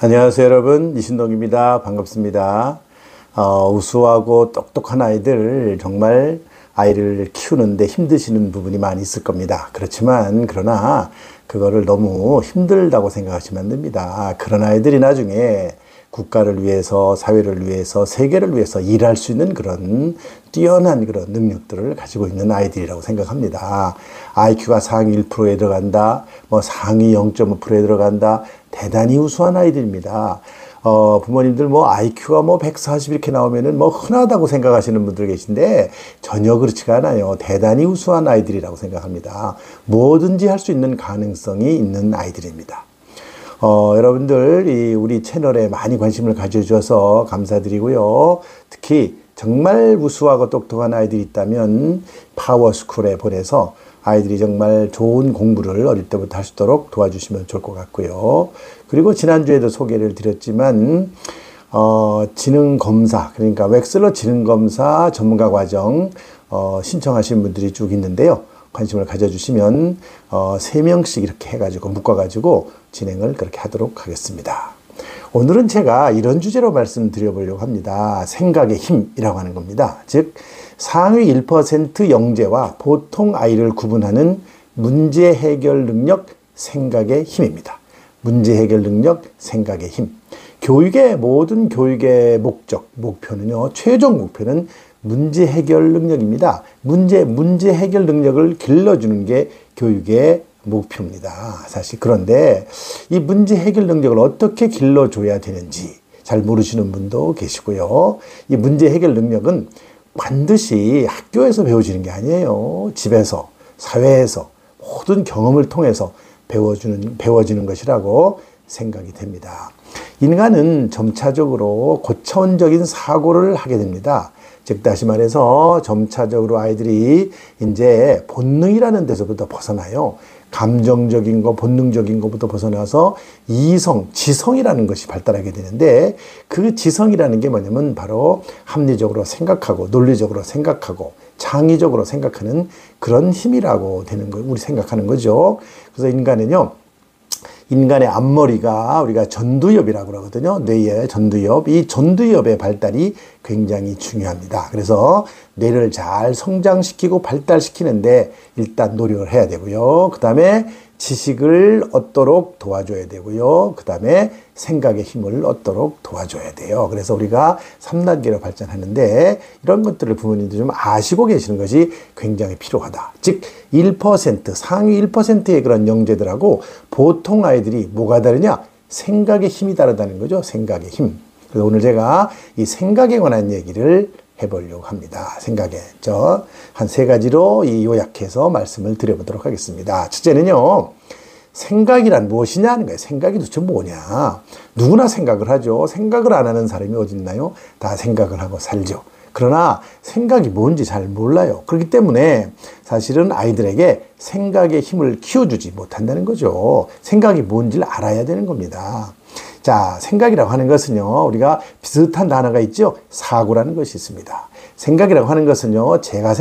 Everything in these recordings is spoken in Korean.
안녕하세요 여러분, 이신동입니다. 반갑습니다. 우수하고 똑똑한 아이들, 정말 아이를 키우는데 힘드시는 부분이 많이 있을 겁니다. 그러나 그거를 너무 힘들다고 생각하시면 안 됩니다. 그런 아이들이 나중에 국가를 위해서, 사회를 위해서, 세계를 위해서 일할 수 있는 그런 뛰어난 그런 능력들을 가지고 있는 아이들이라고 생각합니다. IQ가 상위 1%에 들어간다, 상위 0.5%에 들어간다, 대단히 우수한 아이들입니다. 부모님들 IQ가 140 이렇게 나오면은 흔하다고 생각하시는 분들 계신데 전혀 그렇지가 않아요. 대단히 우수한 아이들이라고 생각합니다. 뭐든지 할 수 있는 가능성이 있는 아이들입니다. 여러분들 우리 채널에 많이 관심을 가져주셔서 감사드리고요. 특히 정말 우수하고 똑똑한 아이들이 있다면 파워스쿨에 보내서 아이들이 정말 좋은 공부를 어릴 때부터 할 수 있도록 도와주시면 좋을 것 같고요. 그리고 지난주에도 소개를 드렸지만 지능검사, 그러니까 웩슬러 지능검사 전문가 과정 신청하신 분들이 쭉 있는데요. 관심을 가져주시면 3명씩 이렇게 해가지고 묶어가지고 진행을 그렇게 하도록 하겠습니다. 오늘은 제가 이런 주제로 말씀드려 보려고 합니다. 생각의 힘이라고 하는 겁니다. 즉 상위 1% 영재와 보통 아이를 구분하는 문제 해결 능력, 생각의 힘입니다. 문제 해결 능력, 생각의 힘. 모든 교육의 목표는요, 최종 목표는 문제 해결 능력입니다. 문제 해결 능력을 길러주는 게 교육의 목표입니다. 사실 그런데 이 문제 해결 능력을 어떻게 길러줘야 되는지 잘 모르시는 분도 계시고요. 이 문제 해결 능력은 반드시 학교에서 배워지는 게 아니에요. 집에서, 사회에서 모든 경험을 통해서 배워지는 것이라고 생각이 됩니다. 인간은 점차적으로 고차원적인 사고를 하게 됩니다. 즉 다시 말해서 점차적으로 아이들이 이제 본능이라는 데서부터 벗어나요. 감정적인 거, 본능적인 것부터 벗어나서 지성이라는 것이 발달하게 되는데 그 지성이라는 게 뭐냐면 바로 합리적으로 생각하고 논리적으로 생각하고 창의적으로 생각하는 그런 힘이라고 우리 생각하는 거죠. 그래서 인간의 앞머리가 우리가 전두엽이라고 그러거든요. 뇌의 전두엽. 이 전두엽의 발달이 굉장히 중요합니다. 그래서 뇌를 잘 성장시키고 발달시키는데 일단 노력을 해야 되고요. 그 다음에 지식을 얻도록 도와줘야 되고요. 그 다음에 생각의 힘을 얻도록 도와줘야 돼요. 그래서 우리가 3단계로 발전하는데 이런 것들을 부모님들 좀 아시고 계시는 것이 굉장히 필요하다. 즉 1%, 상위 1%의 그런 영재들하고 보통 아이들이 뭐가 다르냐? 생각의 힘이 다르다는 거죠. 생각의 힘. 그래서 오늘 제가 이 생각에 관한 얘기를 해보려고 합니다. 한 3가지로 요약해서 말씀을 드려보도록 하겠습니다. 첫째는요, 생각이란 무엇이냐 하는 거예요. 생각이 도대체 뭐냐. 누구나 생각을 하죠. 생각을 안 하는 사람이 어디 있나요? 다 생각을 하고 살죠. 그러나 생각이 뭔지 잘 몰라요. 그렇기 때문에 사실은 아이들에게 생각의 힘을 키워주지 못한다는 거죠. 생각이 뭔지를 알아야 되는 겁니다. 자, 생각이라고 하는 것은요, 우리가 비슷한 단어가 있죠? 사고라는 것이 있습니다. 생각이라고 하는 것은요, 제가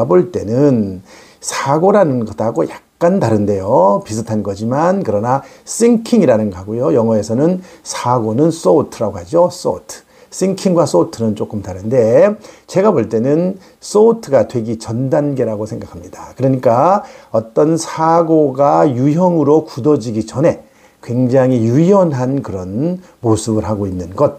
볼 때는 사고라는 것하고 약간 다른데요. 비슷한 거지만, 그러나 thinking이라는 거고요. 영어에서는 사고는 thought라고 하죠. thought. thinking과 thought는 조금 다른데, 제가 볼 때는 thought가 되기 전 단계라고 생각합니다. 그러니까 어떤 사고가 유형으로 굳어지기 전에 굉장히 유연한 그런 모습을 하고 있는 것,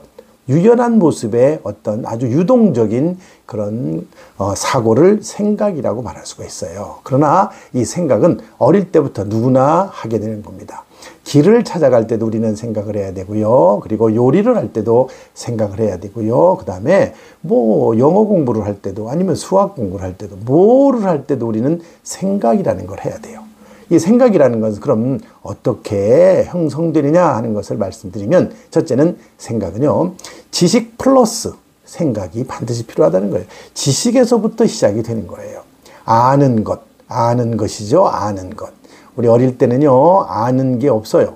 유연한 모습의 어떤 아주 유동적인 그런 사고를 생각이라고 말할 수가 있어요. 그러나 이 생각은 어릴 때부터 누구나 하게 되는 겁니다. 길을 찾아갈 때도 우리는 생각을 해야 되고요. 그리고 요리를 할 때도 생각을 해야 되고요. 그 다음에 영어 공부를 할 때도 아니면 수학 공부를 할 때도 뭐를 할 때도 우리는 생각이라는 걸 해야 돼요. 이 생각이라는 것은 그럼 어떻게 형성되느냐 하는 것을 말씀드리면, 첫째는 생각은요, 지식 플러스 생각이 반드시 필요하다는 거예요. 지식에서부터 시작이 되는 거예요. 아는 것이죠. 아는 것. 우리 어릴 때는요, 아는 게 없어요.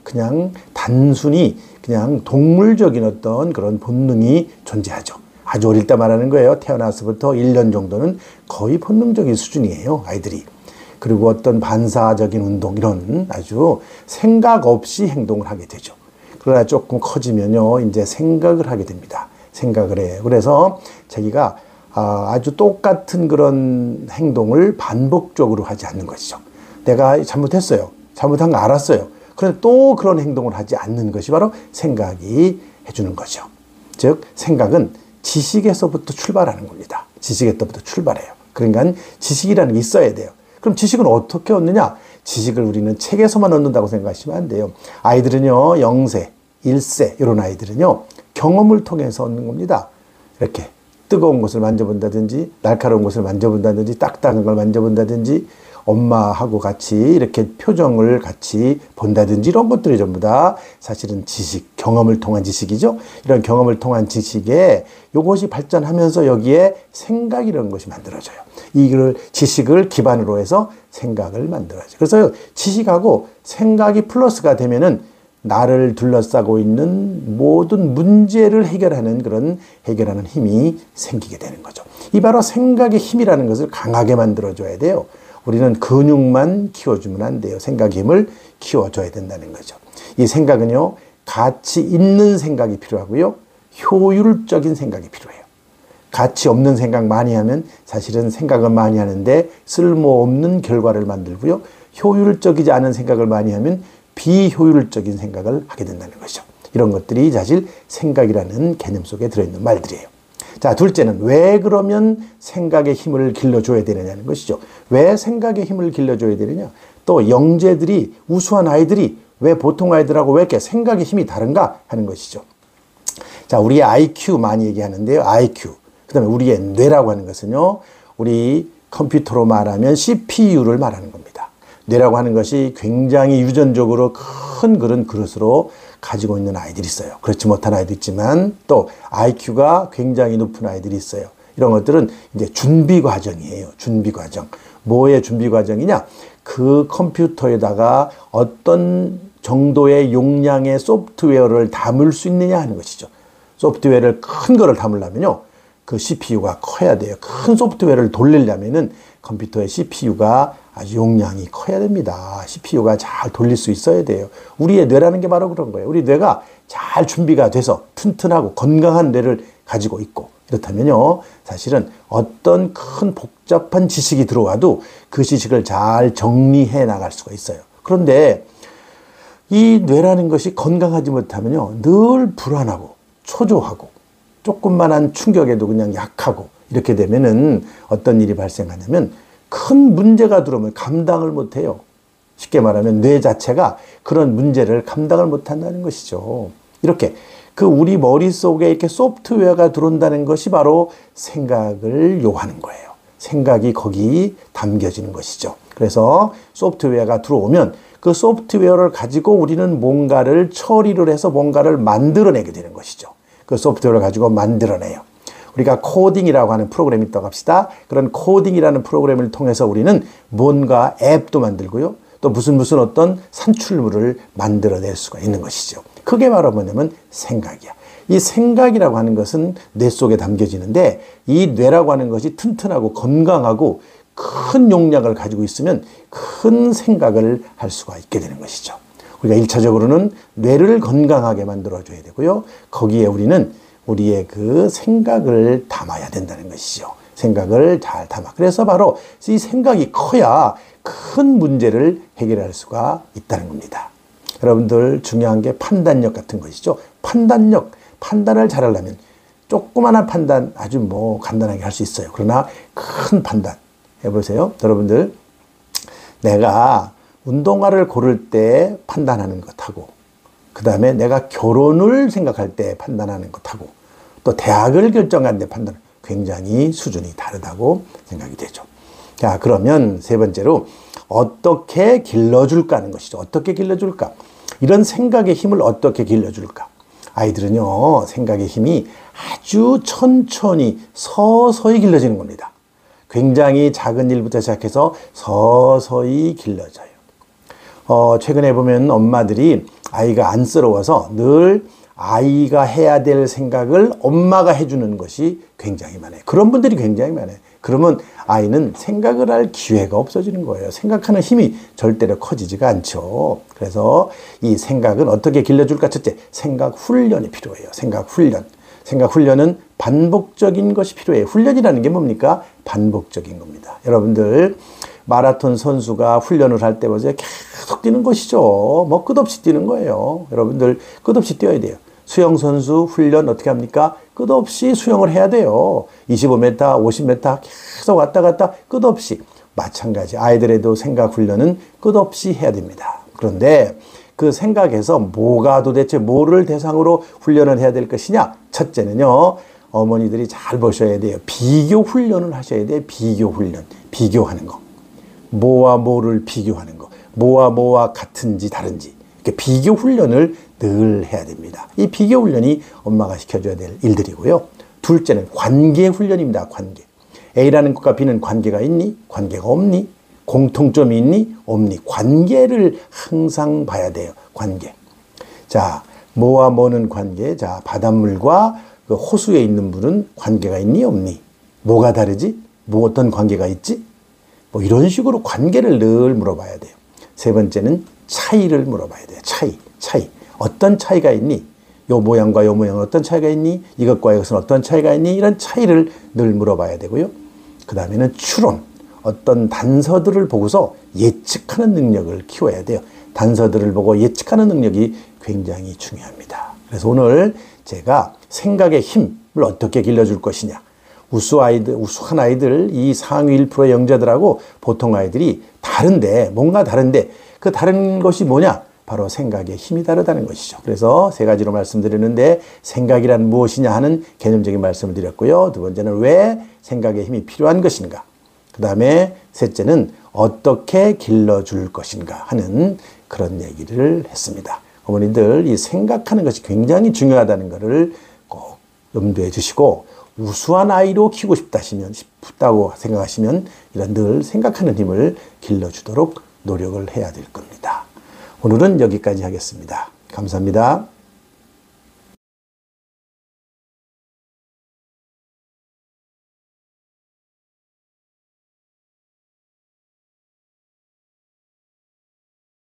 그냥 단순히 그냥 동물적인 어떤 그런 본능이 존재하죠. 아주 어릴 때 말하는 거예요. 태어나서부터 1년 정도는 거의 본능적인 수준이에요, 아이들이. 그리고 어떤 반사적인 운동, 이런 아주 생각 없이 행동을 하게 되죠. 그러나 조금 커지면요, 이제 생각을 하게 됩니다. 생각을 해요. 그래서 자기가 아주 똑같은 그런 행동을 반복적으로 하지 않는 것이죠. 내가 잘못했어요. 잘못한 거 알았어요. 그런데 또 그런 행동을 하지 않는 것이 바로 생각이 해주는 거죠. 즉, 생각은 지식에서부터 출발하는 겁니다. 지식에서부터 출발해요. 그러니까 지식이라는 게 있어야 돼요. 그럼 지식은 어떻게 얻느냐? 지식을 우리는 책에서만 얻는다고 생각하시면 안 돼요. 아이들은요, 0세, 1세 이런 아이들은요, 경험을 통해서 얻는 겁니다. 이렇게 뜨거운 것을 만져본다든지, 날카로운 것을 만져본다든지, 딱딱한 걸 만져본다든지, 엄마하고 같이 이렇게 표정을 같이 본다든지, 이런 것들이 전부 다 사실은 지식, 경험을 통한 지식이죠. 이런 경험을 통한 지식에 이것이 발전하면서 여기에 생각이라는 것이 만들어져요. 이걸 지식을 기반으로 해서 생각을 만들어야죠. 그래서 지식하고 생각이 플러스가 되면은 나를 둘러싸고 있는 모든 문제를 해결하는 힘이 생기게 되는 거죠. 이 바로 생각의 힘이라는 것을 강하게 만들어줘야 돼요. 우리는 근육만 키워주면 안 돼요. 생각의 힘을 키워줘야 된다는 거죠. 이 생각은요, 가치 있는 생각이 필요하고요, 효율적인 생각이 필요해요. 가치 없는 생각 많이 하면 사실은 생각은 많이 하는데 쓸모없는 결과를 만들고요, 효율적이지 않은 생각을 많이 하면 비효율적인 생각을 하게 된다는 것이죠. 이런 것들이 사실 생각이라는 개념 속에 들어있는 말들이에요. 자, 둘째는 왜 그러면 생각의 힘을 길러줘야 되느냐는 것이죠. 왜 생각의 힘을 길러줘야 되느냐? 또 영재들이, 우수한 아이들이 왜 보통 아이들하고 왜 이렇게 생각의 힘이 다른가 하는 것이죠. 자, 우리의 IQ 많이 얘기하는데요. IQ. 그 다음에 우리의 뇌라고 하는 것은요, 우리 컴퓨터로 말하면 CPU를 말하는 겁니다. 뇌라고 하는 것이 굉장히 유전적으로 큰 그런 그릇으로 가지고 있는 아이들이 있어요. 그렇지 못한 아이도 있지만 또 IQ가 굉장히 높은 아이들이 있어요. 이런 것들은 이제 준비 과정이에요. 준비 과정. 뭐의 준비 과정이냐? 그 컴퓨터에다가 어떤 정도의 용량의 소프트웨어를 담을 수 있느냐 하는 것이죠. 소프트웨어를 큰 거를 담으려면요, 그 CPU가 커야 돼요. 큰 소프트웨어를 돌리려면은 컴퓨터의 CPU가 아주 용량이 커야 됩니다. CPU가 잘 돌릴 수 있어야 돼요. 우리의 뇌라는 게 바로 그런 거예요. 우리 뇌가 잘 준비가 돼서 튼튼하고 건강한 뇌를 가지고 있고, 이렇다면요, 사실은 어떤 큰 복잡한 지식이 들어와도 그 지식을 잘 정리해 나갈 수가 있어요. 그런데 이 뇌라는 것이 건강하지 못하면요, 늘 불안하고 초조하고 조금만한 충격에도 그냥 약하고, 이렇게 되면은 어떤 일이 발생하냐면 큰 문제가 들어오면 감당을 못해요. 쉽게 말하면 뇌 자체가 그런 문제를 감당을 못한다는 것이죠. 이렇게 그 우리 머릿속에 이렇게 소프트웨어가 들어온다는 것이 바로 생각을 요하는 거예요. 생각이 거기 담겨지는 것이죠. 그래서 소프트웨어가 들어오면 그 소프트웨어를 가지고 우리는 뭔가를 처리를 해서 뭔가를 만들어내게 되는 것이죠. 그 소프트웨어를 가지고 만들어내요. 우리가 코딩이라고 하는 프로그램이 있다고 합시다. 그런 코딩이라는 프로그램을 통해서 우리는 뭔가 앱도 만들고요, 또 무슨 어떤 산출물을 만들어낼 수가 있는 것이죠. 그게 바로 뭐냐면 생각이야. 이 생각이라고 하는 것은 뇌 속에 담겨지는데, 이 뇌라고 하는 것이 튼튼하고 건강하고 큰 용량을 가지고 있으면 큰 생각을 할 수가 있게 되는 것이죠. 우리가 1차적으로는 뇌를 건강하게 만들어줘야 되고요, 거기에 우리는 우리의 그 생각을 담아야 된다는 것이죠. 생각을 잘 담아. 그래서 바로 이 생각이 커야 큰 문제를 해결할 수가 있다는 겁니다. 여러분들 중요한 게 판단력 같은 것이죠. 판단력, 판단을 잘하려면 조그마한 판단 아주 간단하게 할 수 있어요. 그러나 큰 판단 해보세요. 여러분들, 내가 운동화를 고를 때 판단하는 것하고, 그 다음에 내가 결혼을 생각할 때 판단하는 것하고, 또 대학을 결정하는 데 판단, 굉장히 수준이 다르다고 생각이 되죠. 자, 그러면 세 번째로 어떻게 길러줄까 하는 것이죠. 어떻게 길러줄까? 이런 생각의 힘을 어떻게 길러줄까? 아이들은요, 생각의 힘이 아주 천천히 서서히 길러지는 겁니다. 굉장히 작은 일부터 시작해서 서서히 길러져요. 최근에 보면 엄마들이 아이가 안쓰러워서 늘 아이가 해야 될 생각을 엄마가 해주는 것이 굉장히 많아요. 그런 분들이 굉장히 많아요. 그러면 아이는 생각을 할 기회가 없어지는 거예요. 생각하는 힘이 절대로 커지지가 않죠. 그래서 이 생각은 어떻게 길러줄까? 첫째, 생각 훈련이 필요해요. 생각 훈련. 생각 훈련은 반복적인 것이 필요해요. 훈련이라는 게 뭡니까? 반복적인 겁니다. 여러분들 마라톤 선수가 훈련을 할 때 보세요. 계속 뛰는 것이죠. 뭐 끝없이 뛰는 거예요. 여러분들 끝없이 뛰어야 돼요. 수영 선수 훈련 어떻게 합니까? 끝없이 수영을 해야 돼요. 25m, 50m 계속 왔다 갔다 끝없이. 마찬가지 아이들에도 생각 훈련은 끝없이 해야 됩니다. 그런데 그 생각에서 뭐가 도대체 뭐를 대상으로 훈련을 해야 될 것이냐? 첫째는요. 어머니들이 잘 보셔야 돼요. 비교 훈련을 하셔야 돼요. 비교 훈련. 비교하는 거. 뭐와 뭐를 비교하는 거. 뭐와 뭐와 같은지 다른지. 이렇게 비교 훈련을 늘 해야 됩니다. 이 비교 훈련이 엄마가 시켜줘야 될 일들이고요. 둘째는 관계 훈련입니다. 관계. A라는 것과 B는 관계가 있니? 관계가 없니? 공통점이 있니? 없니? 관계를 항상 봐야 돼요. 관계. 자, 뭐와 뭐는 관계. 자, 바닷물과 그 호수에 있는 물은 관계가 있니? 없니? 뭐가 다르지? 뭐 어떤 관계가 있지? 뭐 이런 식으로 관계를 늘 물어봐야 돼요. 세 번째는 차이를 물어봐야 돼요. 차이. 어떤 차이가 있니? 요 모양과 요 모양은 어떤 차이가 있니? 이것과 이것은 어떤 차이가 있니? 이런 차이를 늘 물어봐야 되고요. 그 다음에는 추론. 어떤 단서들을 보고서 예측하는 능력을 키워야 돼요. 단서들을 보고 예측하는 능력이 굉장히 중요합니다. 그래서 오늘 제가 생각의 힘을 어떻게 길러줄 것이냐. 우수한 아이들, 이 상위 1%의 영재들하고 보통 아이들이 다른데, 뭔가 다른데, 그 다른 것이 뭐냐? 바로 생각의 힘이 다르다는 것이죠. 그래서 세 가지로 말씀드렸는데, 생각이란 무엇이냐 하는 개념적인 말씀을 드렸고요. 두 번째는 왜 생각의 힘이 필요한 것인가? 그 다음에 셋째는 어떻게 길러줄 것인가 하는 그런 얘기를 했습니다. 어머니들, 이 생각하는 것이 굉장히 중요하다는 것을 꼭 염두에 두시고, 우수한 아이로 키우고 싶다고 생각하시면 이런 늘 생각하는 힘을 길러주도록 노력을 해야 될 겁니다. 오늘은 여기까지 하겠습니다. 감사합니다.